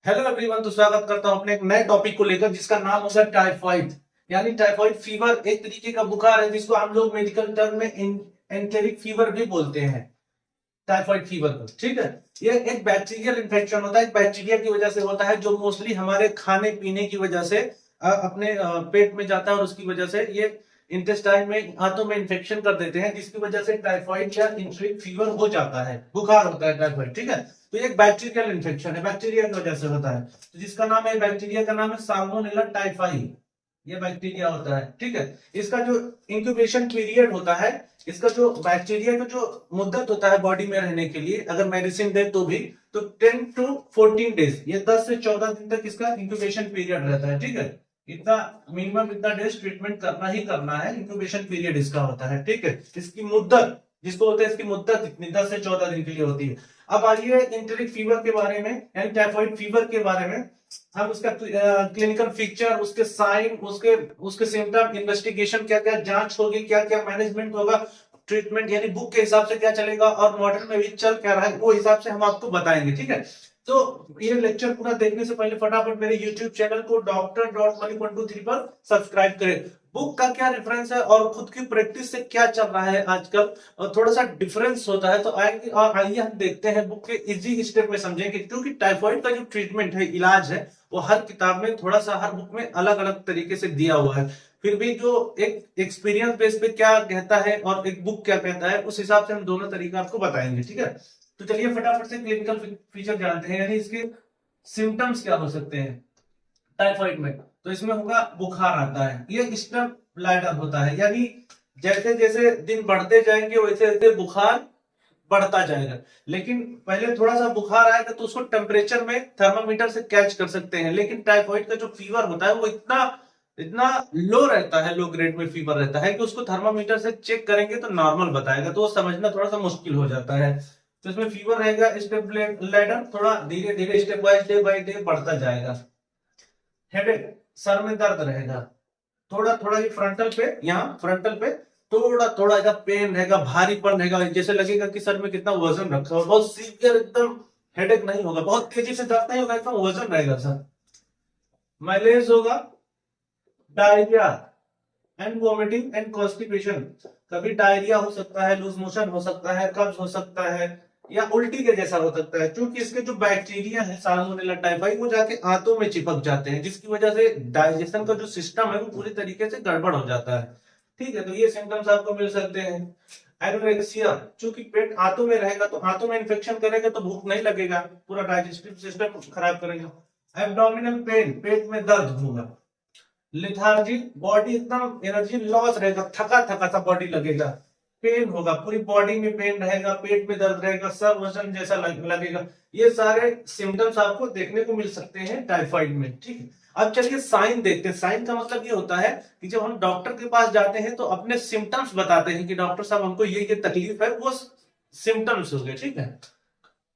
Hello everyone, तो स्वागत करता हूं अपने एक नए टॉपिक को लेकर जिसका नाम होगा टाइफाइड। यानी टाइफाइड फीवर एक तरीके का बुखार है जिसको हम लोग मेडिकल टर्म में एंटेरिक फीवर भी बोलते हैं। टाइफाइड फीवर को, ठीक है। ये एक बैक्टीरियल इन्फेक्शन होता है, एक बैक्टीरिया की वजह से होता है जो मोस्टली हमारे खाने पीने की वजह से अपने पेट में जाता है और उसकी वजह से ये इंटेस्टाइन में, हाथों में इन्फेक्शन कर देते हैं जिसकी वजह से टाइफाइड या एंटेरिक फीवर हो जाता है, बुखार होता है टाइफाइड, ठीक है। तो ये एक बैक्टीरियल इन्फेक्शन है, बैक्टीरिया की वजह से होता है। तो जिसका नाम है, बैक्टीरिया का नाम है साल्मोनेला टाइफाई। ये बैक्टीरिया होता है, ठीक है। इसका जो इंक्यूबेशन पीरियड होता है, इसका जो बैक्टीरिया का जो मुद्दत होता है बॉडी में रहने के लिए, अगर मेडिसिन दे तो भी, तो 10 to 14 डेज, ये 10 से 14 दिन तक इसका इंक्यूबेशन पीरियड रहता है, ठीक है। इतना मिनिमम इतना डेज ट्रीटमेंट करना ही करना है, इंक्यूबेशन पीरियड इसका होता है, ठीक है। इसकी मुद्दत जिसको होता है, इसकी मुद्दत इतनी 10 से 14 दिन के लिए होती है। अब आइए एंटेरिक फीवर के बारे में, यानी टाइफाइड फीवर के बारे में। हम उसका क्लिनिकल फीचर, उसके साइन, उसके उसके सिम्टम, इन्वेस्टिगेशन, क्या क्या जांच होगी, क्या क्या मैनेजमेंट होगा, ट्रीटमेंट यानी बुक के हिसाब से क्या चलेगा और मॉडर्न में भी चल क्या रहा है, वो हिसाब से हम आपको बताएंगे, ठीक है। तो ये लेक्चर पूरा देखने से पहले फटाफट मेरे YouTube चैनल को Dr.Malik123 पर सब्सक्राइब करें। बुक का क्या रेफरेंस है और खुद की प्रैक्टिस से क्या चल रहा है आजकल, और थोड़ा सा डिफरेंस होता है, तो आइए हम देखते हैं, बुक के इजी स्टेप में समझेंगे। क्योंकि टाइफाइड का जो ट्रीटमेंट है, इलाज है, वो हर किताब में थोड़ा सा, हर बुक में अलग अलग तरीके से दिया हुआ है। फिर भी जो एक एक्सपीरियंस बेस पे क्या कहता है और एक बुक क्या कहता है, उस हिसाब से हम दोनों तरीका आपको बताएंगे, ठीक है। तो चलिए फटाफट से क्लिनिकल फीचर जानते हैं, यानी इसके सिम्टम्स क्या हो सकते हैं टाइफाइड में। तो इसमें होगा, बुखार आता है, ये स्टेप लैडर होता है, यानी जैसे जैसे दिन बढ़ते जाएंगे वैसे वैसे बुखार बढ़ता जाएगा। लेकिन पहले थोड़ा सा बुखार आएगा तो उसको टेम्परेचर में थर्मामीटर से कैच कर सकते हैं। लेकिन टाइफाइड का जो फीवर होता है वो इतना इतना लो रहता है, लो ग्रेड में फीवर रहता है कि उसको थर्मामीटर से चेक करेंगे तो नॉर्मल बताएगा, तो वो समझना थोड़ा सा मुश्किल हो जाता है। तो इसमें फीवर रहेगा, स्टेप लैडर, थोड़ा धीरे धीरे स्टेप बाय डे बढ़ता जाएगा। हेडेक, सर में दर्द रहेगा, थोड़ा थोड़ा ये फ्रंटल पे, यहाँ फ्रंटल पे थोड़ा थोड़ा ऐसा पेन रहेगा, भारीपन रहेगा, जैसे लगेगा कि सर में कितना वजन रखा हो। बहुत सीवियर एकदम हेडेक नहीं होगा, बहुत तेजी से दर्द नहीं होगा, एकदम वजन रहेगा सर। माइलेज होगा, diarrhoea and vomiting and constipation. कभी डायरिया हो सकता है, लूज मोशन हो सकता है, कब्ज हो सकता है, या उल्टी के जैसा हो सकता है। क्योंकि इसके जो बैक्टीरिया है साल्मोनेला टाइफाई, वो जाके आंतों में चिपक जाते हैं, जिसकी वजह से डाइजेशन का जो सिस्टम है वो पूरी तरीके से गड़बड़ हो जाता है, ठीक है। तो ये सिम्टम्स आपको मिल सकते हैं। एनोरेक्सिया, चूंकि पेट आंतों में रहेगा तो आंतों में इन्फेक्शन करेगा तो भूख नहीं लगेगा, पूरा डाइजेस्टिव सिस्टम खराब करेगा। एब्डोमिनल पेन, पेट में दर्द होगा। लेथार्जी, बॉडी एकदम एनर्जी लॉस रहेगा, थका थका सा बॉडी लगेगा। पेन होगा, पूरी बॉडी में पेन रहेगा, पेट में दर्द रहेगा, सब वजन जैसा लगेगा। ये सारे सिम्टम्स आपको देखने को मिल सकते हैं टाइफाइड में, ठीक है। अब चलिए साइन देखते हैं। साइन का मतलब ये होता है कि जब हम डॉक्टर के पास जाते हैं तो अपने सिम्टम्स बताते हैं कि डॉक्टर साहब हमको ये तकलीफ है, वो सिम्टम्स हो गए, ठीक है।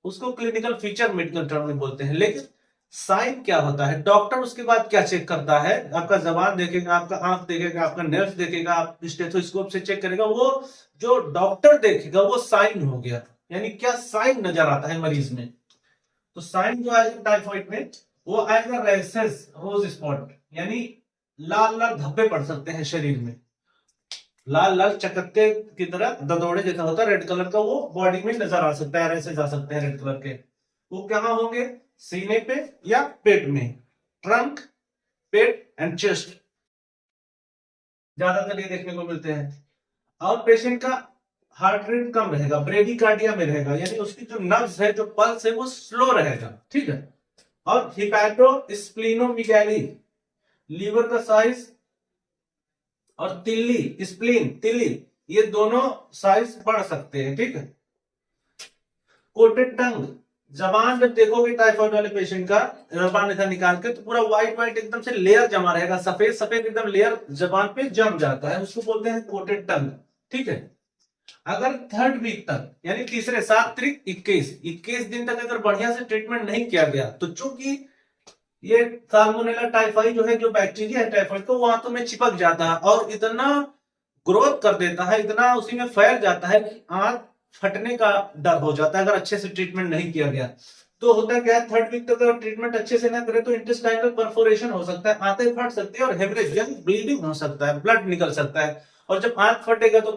उसको क्लिनिकल फीचर मेडिकल टर्म में बोलते हैं। लेकिन साइन क्या होता है, डॉक्टर उसके बाद क्या चेक करता है, आपका जबान देखेगा, आपका आंख देखेगा, आपका नर्व देखेगा, आप स्टेथोस्कोप से चेक करेगा, वो जो डॉक्टर देखेगा वो साइन हो गया। यानी क्या साइन नजर आता है मरीज में। तो साइन जो आएगा टाइफाइड में, वो आएगा रैशेस, रोज स्पॉट, यानी लाल लाल धब्बे पड़ सकते हैं शरीर में, लाल लाल चकत्ते की तरह ददोड़े जैसा होता है रेड कलर का, वो बॉडी में नजर आ सकता है, ऐसे जा सकते हैं रेड कलर के। वो कहाँ होंगे, सीने पे या पेट में, ट्रंक, पेट एंड चेस्ट, ज्यादातर ये देखने को मिलते हैं। और पेशेंट का हार्ट रेट कम रहेगा, ब्रेडिकार्डिया में रहेगा, यानी उसकी जो नब्ज है, जो पल्स है, वो स्लो रहेगा, ठीक है। और हिपैटो स्प्लीनोमेगाली, लीवर का साइज, और तिल्ली, स्प्लीन, तिल्ली, ये दोनों साइज बढ़ सकते हैं, ठीक है। कोटेड टंग, जबान जब देखोगे टाइफाइड वाले पेशेंट का, जबान ऐसा निकाल के, तो पूरा व्हाइट व्हाइट एकदम से लेयर जमा रहेगा, सफेद सफेद एकदम लेयर जबान पे जम जाता है, उसको बोलते हैं कोटेड टंग, ठीक है। अगर थर्ड वीक तक, यानी तीसरे 7 तारीख 21 दिन तक अगर बढ़िया से ट्रीटमेंट नहीं किया गया, तो चूंकि ये साल्मोनेला टाइफाई जो है, जो बैक्टीरिया है टाइफाइड का, वो आंतों में चिपक जाता है और इतना ग्रोथ कर देता है, इतना उसी में फैल जाता है कि आंत फटने का डर हो जाता है अगर अच्छे से ट्रीटमेंट नहीं किया गया। तो होता क्या है, थर्ड वीक तक अगर ट्रीटमेंट अच्छे से ना करे तो इंटेस्टाइनल परफोरेशन हो सकता है, आंतें फट सकती है और हेमरेज यानी ब्लीडिंग हो सकता है, ब्लड निकल सकता है। और जब आंत फटेगा तो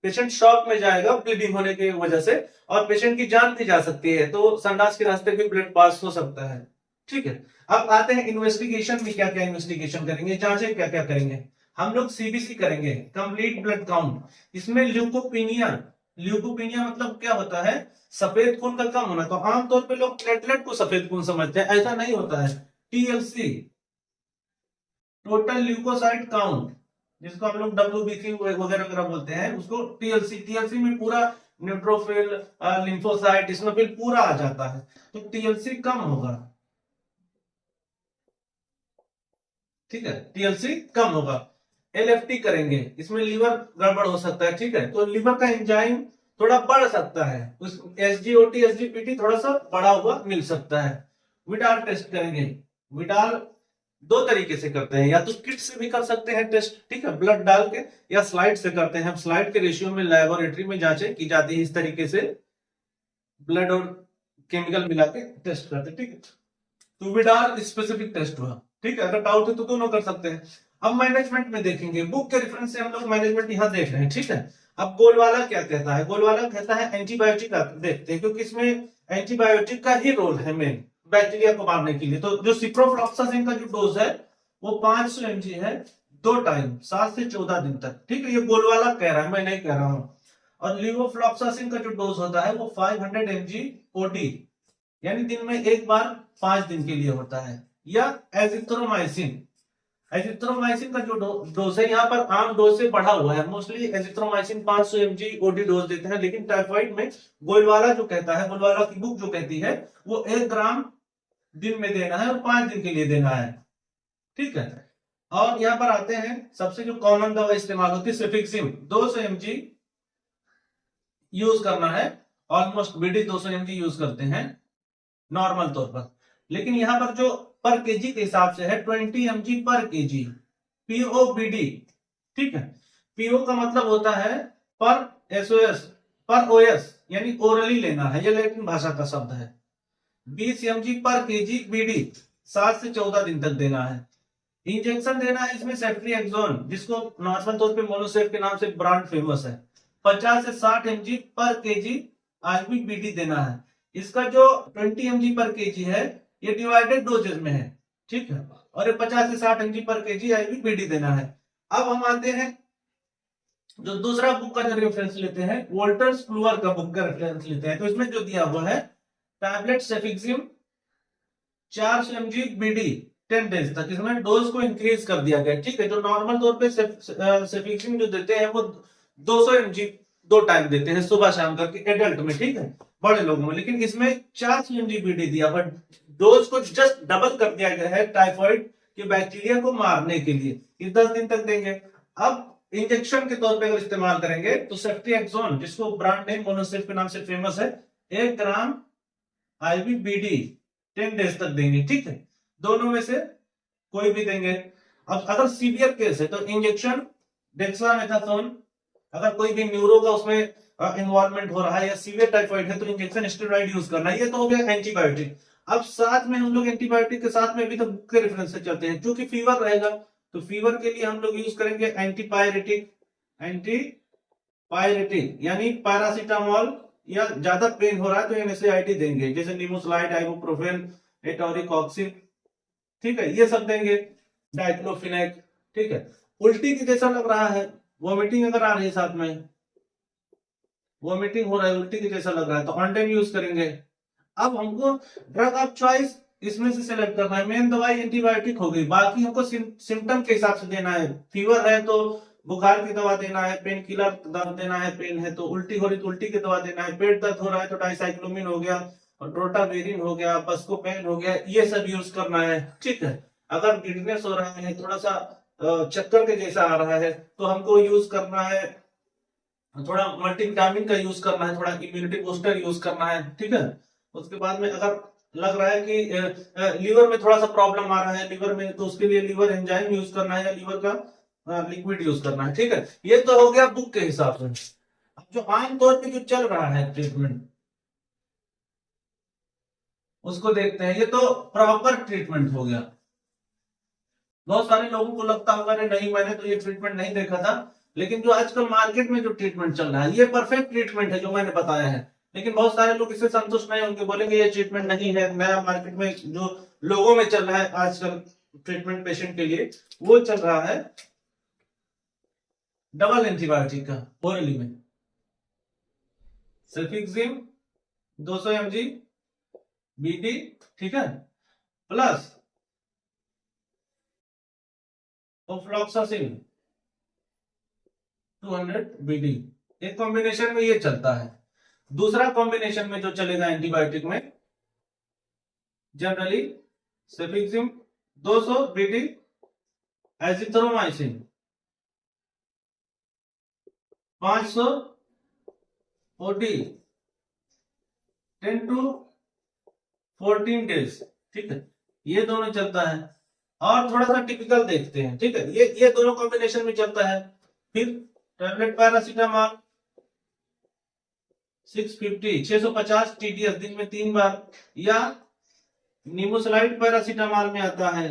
पेशेंट शॉक में जाएगा ब्लीडिंग होने की वजह से, और पेशेंट की जान भी जा सकती है, तो संडास के रास्ते भी ब्लड पास हो सकता है। ठीक है, अब आते हैं इन्वेस्टिगेशन में, क्या क्या इन्वेस्टिगेशन करेंगे, जांचें क्या क्या करेंगे। हम लोग सीबीसी करेंगे, कंप्लीट ब्लड काउंट। इसमें ल्यूकोपीनिया, ल्यूकोपीनिया मतलब क्या होता है, सफेद खून का कम होना। तो आमतौर पे लोग प्लेटलेट को सफेद खून समझते हैं, ऐसा नहीं होता है। टीएलसी, टोटल ल्यूकोसाइट काउंट, जिसको हम लोग डब्ल्यूबीसी वगैरह वगैरह बोलते हैं, उसको टीएलसी, टीएलसी में पूरा न्यूट्रोफिल, लिम्फोसाइट, इसमें पूरा आ जाता है, तो टीएलसी कम होगा। ठीक है, टीएलसी कम होगा। एलएफटी करेंगे, इसमें लीवर गड़बड़ हो सकता है। ठीक है, तो लीवर का एंजाइम थोड़ा बढ़ सकता है, उस एसजीओटी एसजीपीटी थोड़ा सा बढ़ा हुआ मिल सकता है। विडाल टेस्ट करेंगे, विडाल दो तरीके से करते हैं, या तो किट से भी कर सकते हैं टेस्ट, ठीक है, ब्लड डाल के, या स्लाइड से करते हैं। स्लाइड के रेशियो में लेबोरेटरी में जांचें की जाती है, इस तरीके से ब्लड और केमिकल मिला के टेस्ट करते हैं। ठीक है, तो विडाल स्पेसिफिक टेस्ट हुआ। ठीक है, अगर डाउट है तो दोनों कर सकते हैं। अब मैनेजमेंट में देखेंगे, बुक के रेफरेंस से हम लोग मैनेजमेंट यहाँ देख रहे हैं। ठीक है, अब गोलवाला क्या कहता है, गोलवाला कहता है एंटीबायोटिक देखते हैं, क्योंकि इसमें एंटीबायोटिक का ही रोल है मेन, बैक्टीरिया को मारने के लिए। तो जो सिप्रोफ्लॉक्सासिन का जो डोज है वो 500 mg है, 2 टाइम, 7 से 14 दिन तक। ठीक है, ये गोलवाला कह रहा है, मैं नहीं कह रहा हूं। और लिवोफ्लॉक्सासिन का जो डोज होता है वो 500 mg ओडी, यानी दिन में एक बार 5 दिन के लिए होता है। या एजिथ्रोमाइसिन, एजिथ्रोमाइसिन का जो डोज है यहाँ पर आम डोज से बढ़ा हुआ है। Mostly azithromycin 500 mg OD dose देते हैं, लेकिन टाइफाइड में गोलवाला जो कहता है, गोलवाला की बुक जो कहती है, वो 1 ग्राम दिन में देना है और 5 दिन के लिए देना है। ठीक है, और यहाँ पर आते हैं, सबसे जो कॉमन दवा इस्तेमाल होती है सेफिक्सिम, 200 mg यूज करना है। ऑलमोस्ट बीडी 200 mg यूज करते हैं नॉर्मल तौर पर, लेकिन यहां पर जो पर केजी के हिसाब से है 20 mg पर केजी, पीओबीडी। ठीक है, पीओ का मतलब होता है पर एसओएस, पर ओएस, यानी ओरली लेना है, ये लैटिन भाषा का शब्द है। 20 mg पर केजी बीडी, 7 से 14 दिन तक देना है। इंजेक्शन देना है इसमें सेफ्ट्रिएक्सोन, जिसको नॉर्मल तौर पे मोनोसेफ के नाम से ब्रांड फेमस है, 50 से 60 mg पर केजी आईवीबीडी देना है। इसका जो 20 mg पर केजी है ये डिवाइडेड डोजेज में है। ठीक है, और ये 50 से 60 mg पर केजी आईवीबीडी देना है। अब हम आते हैं जो दूसरा बुक का जो रेफरेंस लेते हैं, वोल्टर्स क्लूअर का बुक का रेफरेंस लेते हैं, तो इसमें जो दिया हुआ है tablet cefixime 400 mg BD 10 days तक, इसमें डोज को इंक्रीज कर दिया गया। ठीक है, जो नॉर्मल तौर पे सेफिक्सिम जो देते हैं वो 200 mg 2 टाइम देते हैं, सुबह शाम करके एडल्ट में। ठीक है, बड़े लोगों में, लेकिन इसमें 400 mg बीडी दिया, बट डोज को जस्ट डबल कर दिया गया है टाइफाइड के बैक्टीरिया को मारने के लिए। ये 10 दिन तक देंगे। अब इंजेक्शन के तौर पे अगर इस्तेमाल करेंगे तो सेफ्ट्रिएक्सोन, जिसको ब्रांड नेम मोनोसेफ के नाम से फेमस है, 1 ग्राम आईवीबीडी 10 डेज तक देंगे। ठीक है, दोनों में से कोई भी देंगे। अब अगर सीवियर केस है तो इंजेक्शन डेक्सामेथासोन, अगर कोई भी न्यूरो का उसमें इन्वॉल्वमेंट हो रहा है या सीवियर टाइफाइड है तो इंजेक्शन स्टेरॉइड यूज करना है। ये तो हो गया एंटीबायोटिक। अब साथ में हम लोग एंटीबायोटिक के साथ में भी तो बुक के रेफरेंस से चलते हैं, क्योंकि फीवर रहेगा तो फीवर के लिए हम लोग यूज करेंगे एंटीपायरेटिक, एंटीपायरेटिक यानी पैरासीटामोल, या ज्यादा पेन हो रहा है तो एनएसएआईटी देंगे, जैसे निमोसलाइड, आइबुप्रोफेन, एटोरिकॉक्सिन। ठीक है, ये सब देंगे, डाइक्लोफिनेक। ठीक है, उल्टी की जैसा लग रहा है, वोमिटिंग अगर आ रही है, साथ में वोमिटिंग हो रहा है, उल्टी की जैसा लग रहा है, तो ऑनटाइम यूज करेंगे। अब हमको ड्रग ऑफ चॉइस इसमें से सिलेक्ट करना है। मेन दवाई एंटीबायोटिक हो गई, बाकी हमको सिम्टम के हिसाब से देना है। फीवर है तो बुखार की दवा देना है, पेन किलर देना है, पेन है तो, उल्टी हो रही तो उल्टी की दवा देना है, पेट दर्द हो रहा है तो डाइसाइक्लोमिन हो गया, और ड्रोटावेरिन हो गया, बस्कोपेन हो गया, ये सब यूज करना है। ठीक है, अगर गिडनेस हो रहा है, थोड़ा सा चक्कर के जैसा आ रहा है, तो हमको यूज करना है थोड़ा मल्टीविटामिन का यूज करना है, थोड़ा इम्यूनिटी बूस्टर यूज करना है। ठीक है, उसके बाद में अगर लग रहा है कि लीवर में थोड़ा सा प्रॉब्लम आ रहा है लीवर में, तो उसके लिए लीवर एंजाइम यूज करना है या लीवर का लिक्विड यूज करना है। ठीक है, ये तो हो गया बुक के हिसाब से। अब जो आम तौर पे जो चल रहा है ट्रीटमेंट, उसको देखते हैं। ये तो प्रॉपर ट्रीटमेंट हो गया। बहुत सारे लोगों को लगता होगा अरे नहीं मैंने तो ये ट्रीटमेंट नहीं देखा था, लेकिन जो आजकल मार्केट में जो ट्रीटमेंट चल रहा है ये परफेक्ट ट्रीटमेंट है जो मैंने बताया है। लेकिन बहुत सारे लोग इससे संतुष्ट नहीं होंगे, बोलेंगे ये ट्रीटमेंट नहीं है। नया मार्केट में जो लोगों में चल रहा है आजकल ट्रीटमेंट पेशेंट के लिए, वो चल रहा है डबल एंटीबायोटिक का ओरली में। सेफिक्सिम 200 mg BD, ठीक है, प्लस ऑफ्लॉक्सासिन 200 BD। एक कॉम्बिनेशन में ये चलता है। दूसरा कॉम्बिनेशन में जो चलेगा एंटीबायोटिक में generally cefixime 200 BD, azithromycin 500 OD 10 to 14 days, ठीक है, ये दोनों चलता है। और थोड़ा सा टिपिकल देखते हैं, ठीक है, ये दोनों कॉम्बिनेशन में चलता है। फिर टैबलेट पैरासीटामोल 650 TDS दिन में 3 बार, या निमोसलाइड पैरासीटामोल में आता है,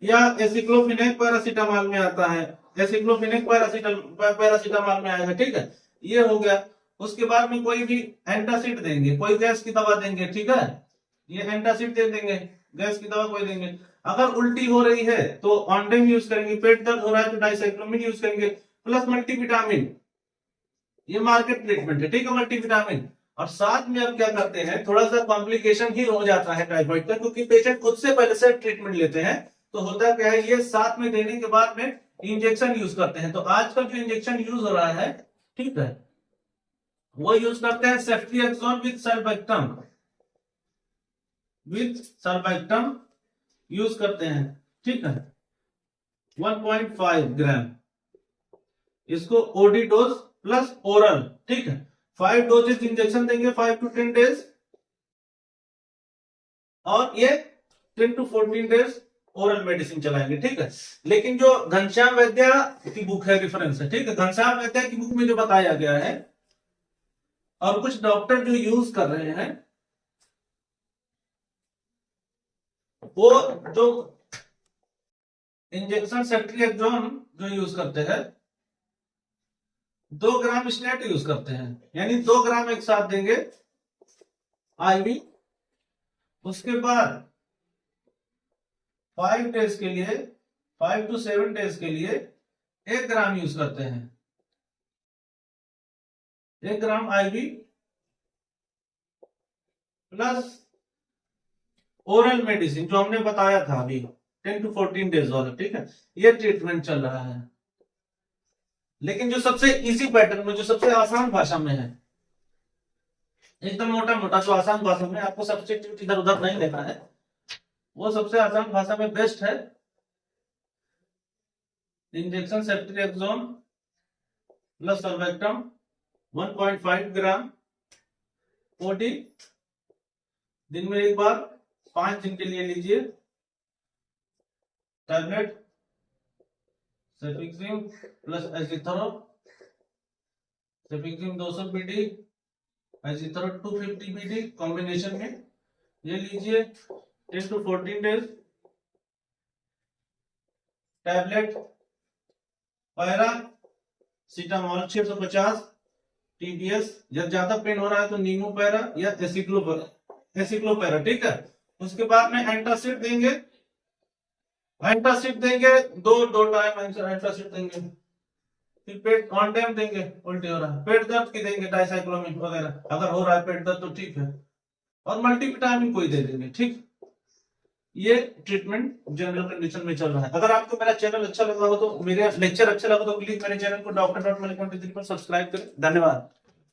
या एसिक्लोफिनेक पैरासीटामोल में आता है, एसिक्लोफिनेक पैरासीटामोल में आएगा, ठीक है, ये हो गया। उसके बाद में कोई भी एंटासिड देंगे, कोई गैस की दवा देंगे, ठीक है, ये एंटासिड दे देंगे, गैस की दवा कोई देंगे। अगर उल्टी हो रही है तो ऑन्डेम यूज करेंगे, पेट दर्द हो रहा है तो डाइसाइक्लोमिन यूज करेंगे, प्लस मल्टीविटामिन। ये मार्केट ट्रीटमेंट है, ठीक है, मल्टीविटामिन। और साथ में अब क्या करते हैं, थोड़ा सा कॉम्प्लिकेशन ही हो जाता है टाइफाइड का, क्योंकि पेशेंट खुद से पहले से ट्रीटमेंट लेते हैं, तो होता क्या है, ये साथ में देने के बाद में इंजेक्शन यूज करते हैं। तो आजकल जो इंजेक्शन यूज हो रहा है, ठीक है, वो यूज करते हैं सेफ्ट्रिएक्सोन विद सल्फैक्टम यूज करते हैं, ठीक है, 1.5 ग्राम। इसको ओडी डोज प्लस ओरल, ठीक है, 5 डोजेस इंजेक्शन देंगे 5 to 10 डेज, और ये 10 to 14 डेज ओरल मेडिसिन चलाएंगे, ठीक है। लेकिन जो घनश्याम वैद्य की बुक है, रेफरेंस है, ठीक है, घनश्याम वैद्य की बुक में जो बताया गया है और कुछ डॉक्टर जो यूज कर रहे हैं, वो जो इंजेक्शन सेफ्ट्रिएक्सोन जो यूज करते हैं 2 ग्राम स्टेट यूज करते हैं, यानी 2 ग्राम एक साथ देंगे आईवी। उसके बाद 5 डेज के लिए, 5 to 7 डेज के लिए 1 ग्राम यूज करते हैं, 1 ग्राम आईवी प्लस ओरल मेडिसिन जो हमने बताया था अभी 10 to 14 डेज वाला, ठीक है, ये ट्रीटमेंट चल रहा है। लेकिन जो सबसे इजी पैटर्न में, जो सबसे आसान भाषा में है, एकदम मोटा मोटा जो आसान भाषा में, आपको सब्स्टिट्यूट इधर उधर नहीं लेना है, वो सबसे आसान भाषा में बेस्ट है। Injection ceftriaxone plus sulbactam 1.5 gram OD, दिन में एक बार 5 दिन के लिए लीजिए। Tablet cefixime plus azithro, cefixime 200 BD, azithro 250 BD combination में, ये लीजिए 10 to 14 days. Tablet paracetamol 650 TDS, जब ज्यादा पेन हो रहा है तो नीमो पैरा या एसिक्लोपैरा, ठीक है। उसके बाद में एंटासिड देंगे, दो टाइम एंटासिड देंगे। फिर पेट ऑन्डेम देंगे, उल्टी हो रहा है, पेट दर्द की देंगे डाइसाइक्लोमिन वगैरह, अगर हो रहा है पेट दर्द तो ठीक है, और मल्टीविटामिन कोई दे देंगे, ठीक। ये ट्रीटमेंट जनरल कंडीशन में चल रहा है। अगर आपको मेरा चैनल अच्छा लगा हो तो, मेरे लेक्चर अच्छा लगा तो प्लीज मेरे चैनल को Dr. Malik 23 पर सब्सक्राइब करें। धन्यवाद।